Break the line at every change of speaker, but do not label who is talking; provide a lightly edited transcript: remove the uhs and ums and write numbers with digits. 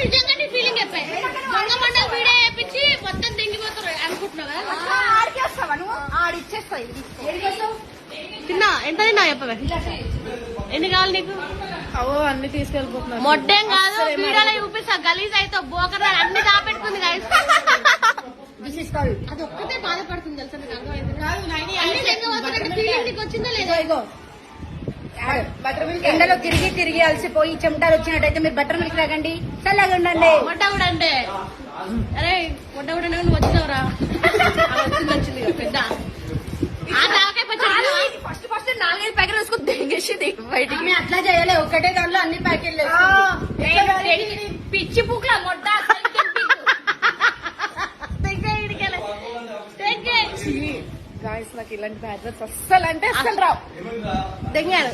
నిజంగా నీ ఫీలింగ్ చెప్పాయి దొంగ మండలి వీడియో చేపించి మొత్తం తెంగిపోతారు అనుకుంటున్నావు కదా.
ఆడికి వస్తావా నువ్వు? ఆడిచ్చేస్తావు.
తిన్నా ఎంత తిన్నా చెప్పవే, ఎన్ని కావాలి నీకు?
అవో అన్ని తీసుకెళ్ళిపోతున్నా.
మొడ్డేం కాదు, వీడియోలో చూపిస్తా. గలీజ్ అయితే బోకర్ అన్ని దాపెట్టుకుంది గైస్. అది ఒక్కటే బాధపడుతుంది తెలుసా, నీకు అర్థమైంది. వచ్చిందా లేదా?
బటర్ మిల్క్ ఎండలో తిరిగి తిరిగి అలసిపోయి చెమటాలు వచ్చినట్టయితే మీరు బటర్ మిల్క్ తాగండి, చల్లగా ఉండండి.
మొట్ట కూడా అంటే అరే మొట్ట కూడా నువ్వు వచ్చినావురా. వచ్చింది పెద్ద
ఫస్ట్ 4-5 ప్యాకెట్ వేసుకుని తెగేసి బయటికి. అట్లా చేయలే, ఒకటే దాంట్లో అన్ని ప్యాకెట్లు
పిచ్చి పుక్ల మొట్ట
గాయస్. నాకు ఇలాంటి ప్యాకెట్స్ అస్సలు అంటే అస్సలు రావు.
దెంగాను